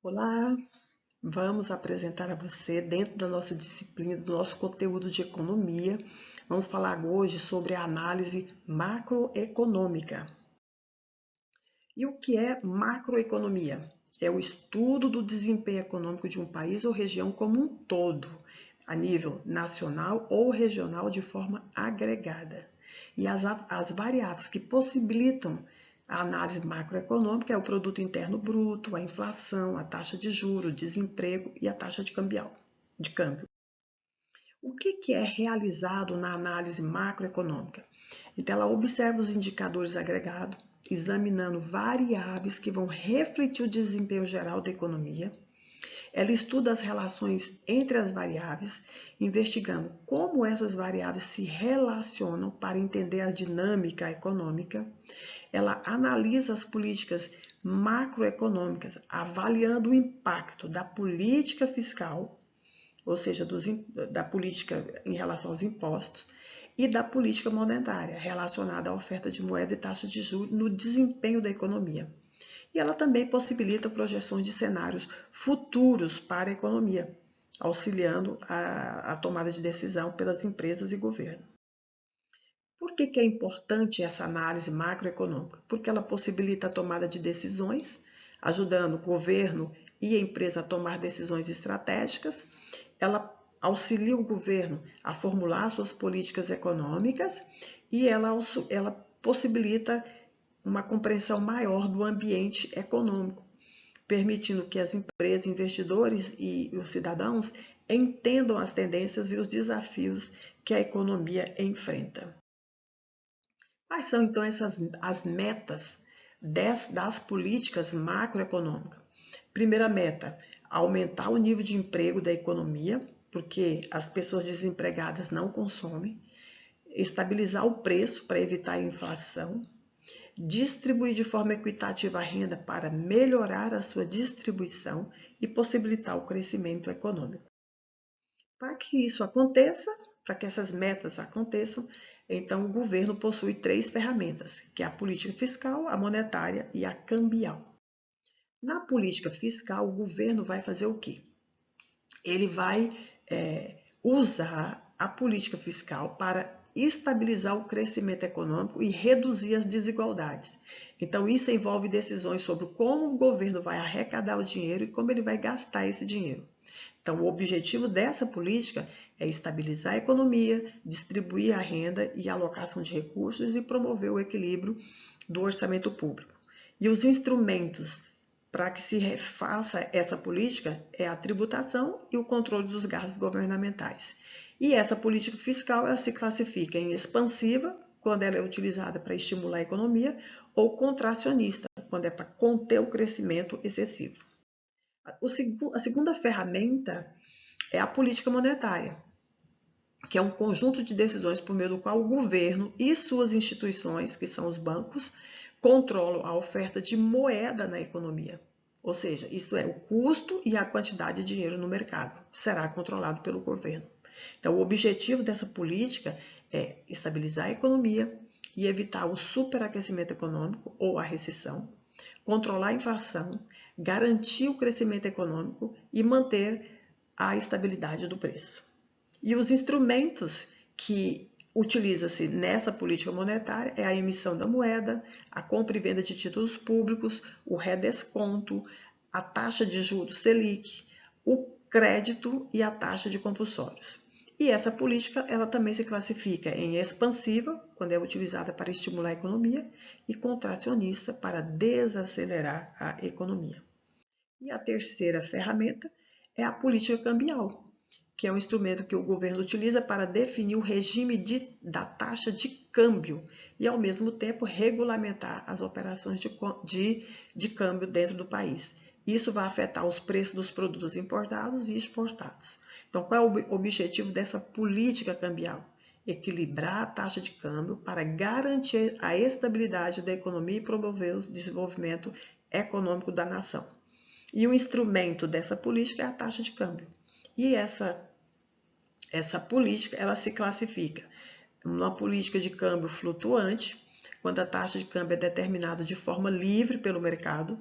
Olá, vamos apresentar a você, dentro da nossa disciplina, do nosso conteúdo de economia, vamos falar hoje sobre a análise macroeconômica. E o que é macroeconomia? É o estudo do desempenho econômico de um país ou região como um todo, a nível nacional ou regional de forma agregada. E as variáveis que possibilitam a análise macroeconômica é o produto interno bruto, a inflação, a taxa de juros, o desemprego e a taxa de câmbio. O que é realizado na análise macroeconômica? Então, ela observa os indicadores agregados, examinando variáveis que vão refletir o desempenho geral da economia. Ela estuda as relações entre as variáveis, investigando como essas variáveis se relacionam para entender a dinâmica econômica. Ela analisa as políticas macroeconômicas, avaliando o impacto da política fiscal, ou seja, da política em relação aos impostos, e da política monetária, relacionada à oferta de moeda e taxa de juros no desempenho da economia. E ela também possibilita projeções de cenários futuros para a economia, auxiliando a tomada de decisão pelas empresas e governo. Por que é importante essa análise macroeconômica? Porque ela possibilita a tomada de decisões, ajudando o governo e a empresa a tomar decisões estratégicas. Ela auxilia o governo a formular suas políticas econômicas e ela possibilita uma compreensão maior do ambiente econômico, permitindo que as empresas, investidores e os cidadãos entendam as tendências e os desafios que a economia enfrenta. Quais são então as metas das políticas macroeconômicas? Primeira meta, aumentar o nível de emprego da economia, porque as pessoas desempregadas não consomem, estabilizar o preço para evitar a inflação, distribuir de forma equitativa a renda para melhorar a sua distribuição e possibilitar o crescimento econômico. Para que isso aconteça, para que essas metas aconteçam, então o governo possui 3 ferramentas, que é a política fiscal, a monetária e a cambial. Na política fiscal, o governo vai fazer o quê? Ele vai usar a política fiscal para estabilizar o crescimento econômico e reduzir as desigualdades. Então, isso envolve decisões sobre como o governo vai arrecadar o dinheiro e como ele vai gastar esse dinheiro. Então, o objetivo dessa política é estabilizar a economia, distribuir a renda e a alocação de recursos e promover o equilíbrio do orçamento público. E os instrumentos para que se faça essa política é a tributação e o controle dos gastos governamentais. E essa política fiscal ela se classifica em expansiva, quando ela é utilizada para estimular a economia, ou contracionista, quando é para conter o crescimento excessivo. A segunda ferramenta é a política monetária, que é um conjunto de decisões por meio do qual o governo e suas instituições, que são os bancos, controlam a oferta de moeda na economia. Ou seja, isso é o custo e a quantidade de dinheiro no mercado. Será controlado pelo governo. Então, o objetivo dessa política é estabilizar a economia e evitar o superaquecimento econômico ou a recessão, controlar a inflação, garantir o crescimento econômico e manter a estabilidade do preço. E os instrumentos que utiliza-se nessa política monetária é a emissão da moeda, a compra e venda de títulos públicos, o redesconto, a taxa de juros Selic, o crédito e a taxa de compulsórios. E essa política ela também se classifica em expansiva, quando é utilizada para estimular a economia, e contracionista para desacelerar a economia. E a terceira ferramenta é a política cambial, que é um instrumento que o governo utiliza para definir o regime da taxa de câmbio e, ao mesmo tempo, regulamentar as operações de câmbio dentro do país. Isso vai afetar os preços dos produtos importados e exportados. Então, qual é o objetivo dessa política cambial? Equilibrar a taxa de câmbio para garantir a estabilidade da economia e promover o desenvolvimento econômico da nação. E o instrumento dessa política é a taxa de câmbio. E essa política ela se classifica numa política de câmbio flutuante, quando a taxa de câmbio é determinada de forma livre pelo mercado,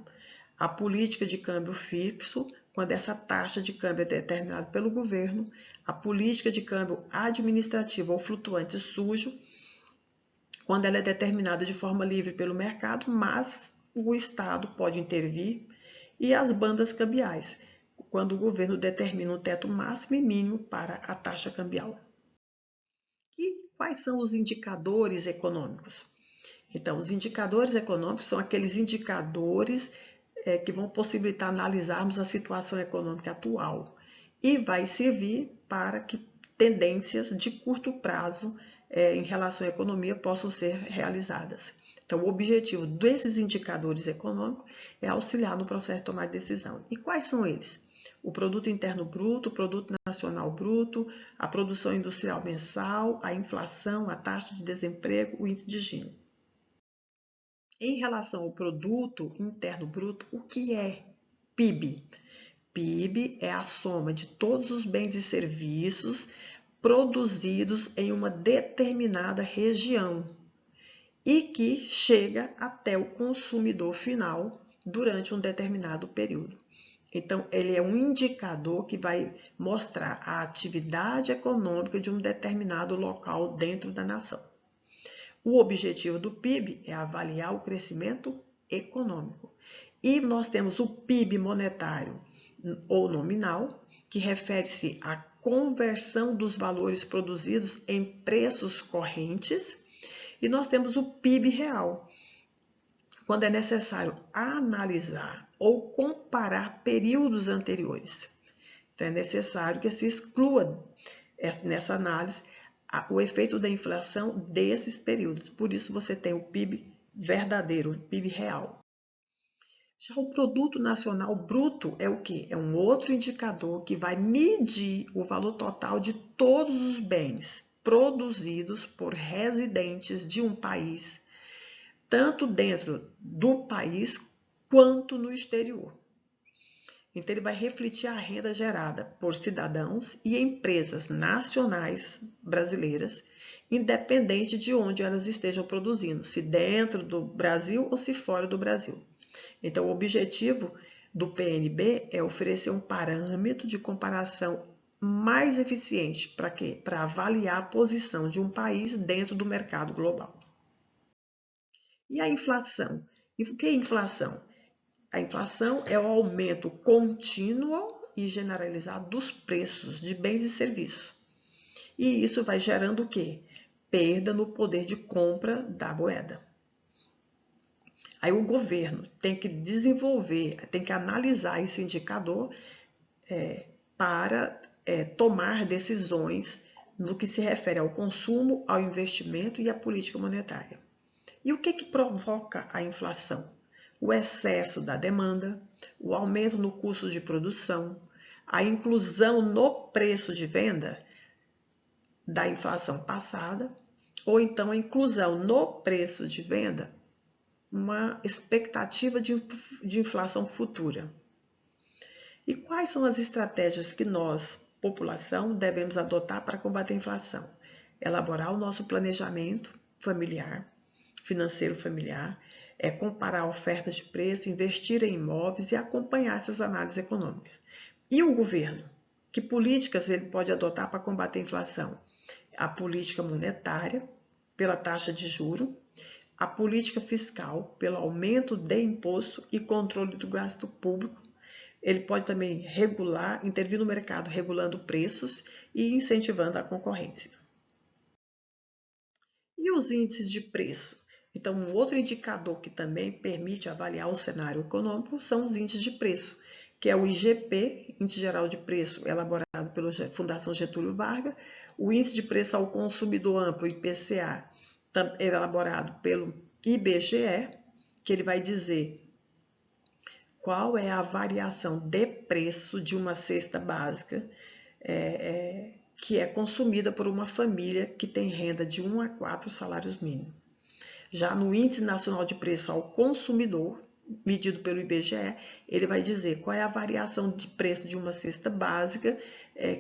A política de câmbio fixo, quando essa taxa de câmbio é determinada pelo governo. A política de câmbio administrativa ou flutuante sujo, quando ela é determinada de forma livre pelo mercado, mas o Estado pode intervir. E as bandas cambiais, quando o governo determina um teto máximo e mínimo para a taxa cambial. E quais são os indicadores econômicos? Então, os indicadores econômicos são aqueles indicadores que vão possibilitar analisarmos a situação econômica atual e vai servir para que tendências de curto prazo em relação à economia possam ser realizadas. Então, o objetivo desses indicadores econômicos é auxiliar no processo de tomar de decisão. E quais são eles? O Produto Interno Bruto, o Produto Nacional Bruto, a produção industrial mensal, a inflação, a taxa de desemprego, o índice de Gini. Em relação ao Produto Interno Bruto, o que é PIB? PIB é a soma de todos os bens e serviços produzidos em uma determinada região e que chega até o consumidor final durante um determinado período. Então, ele é um indicador que vai mostrar a atividade econômica de um determinado local dentro da nação. O objetivo do PIB é avaliar o crescimento econômico. E nós temos o PIB monetário ou nominal, que refere-se à conversão dos valores produzidos em preços correntes. E nós temos o PIB real, quando é necessário analisar ou comparar períodos anteriores. Então, é necessário que se exclua nessa análise o efeito da inflação desses períodos. Por isso, você tem o PIB verdadeiro, o PIB real. Já o Produto Nacional Bruto é o quê? É um outro indicador que vai medir o valor total de todos os bens produzidos por residentes de um país, tanto dentro do país quanto no exterior. Então, ele vai refletir a renda gerada por cidadãos e empresas nacionais brasileiras, independente de onde elas estejam produzindo, se dentro do Brasil ou se fora do Brasil. Então, o objetivo do PNB é oferecer um parâmetro de comparação mais eficiente. Para quê? Para avaliar a posição de um país dentro do mercado global. E a inflação? E o que é inflação? A inflação é o aumento contínuo e generalizado dos preços de bens e serviços. E isso vai gerando o quê? Perda no poder de compra da moeda. Aí o governo tem que desenvolver, tem que analisar esse indicador para tomar decisões no que se refere ao consumo, ao investimento e à política monetária. E o que provoca a inflação? O excesso da demanda, o aumento no custo de produção, a inclusão no preço de venda da inflação passada, ou então a inclusão no preço de venda uma expectativa de inflação futura. E quais são as estratégias que nós, população, devemos adotar para combater a inflação? Elaborar o nosso planejamento familiar, financeiro familiar, comparar ofertas de preço, investir em imóveis e acompanhar essas análises econômicas. E o governo? Que políticas ele pode adotar para combater a inflação? A política monetária, pela taxa de juros, a política fiscal, pelo aumento de imposto e controle do gasto público. Ele pode também regular, intervir no mercado regulando preços e incentivando a concorrência. E os índices de preço? Então, um outro indicador que também permite avaliar o cenário econômico são os índices de preço, que é o IGP, Índice Geral de Preço, elaborado pela Fundação Getúlio Vargas, o Índice de Preço ao Consumidor Amplo, IPCA, elaborado pelo IBGE, que ele vai dizer qual é a variação de preço de uma cesta básica que é consumida por uma família que tem renda de 1 a 4 salários mínimos. Já no Índice Nacional de Preço ao Consumidor, medido pelo IBGE, ele vai dizer qual é a variação de preço de uma cesta básica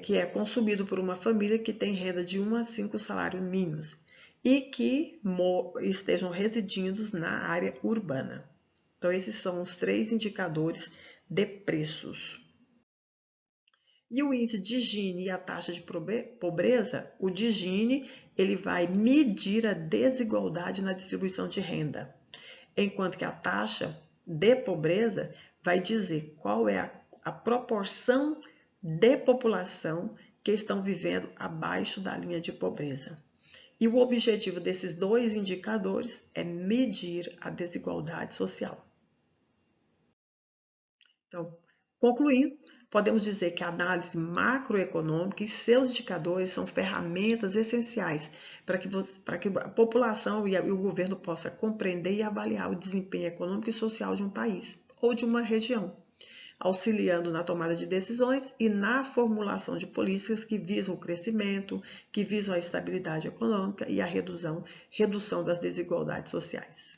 que é consumido por uma família que tem renda de 1 a 5 salários mínimos e que estejam residindo na área urbana. Então, esses são os 3 indicadores de preços. E o índice de Gini e a taxa de pobreza, o de Gini, ele vai medir a desigualdade na distribuição de renda, enquanto que a taxa de pobreza vai dizer qual é a proporção de população que estão vivendo abaixo da linha de pobreza. E o objetivo desses 2 indicadores é medir a desigualdade social. Então, concluindo, podemos dizer que a análise macroeconômica e seus indicadores são ferramentas essenciais para que a população e o governo possa compreender e avaliar o desempenho econômico e social de um país ou de uma região, auxiliando na tomada de decisões e na formulação de políticas que visam o crescimento, que visam a estabilidade econômica e a redução das desigualdades sociais.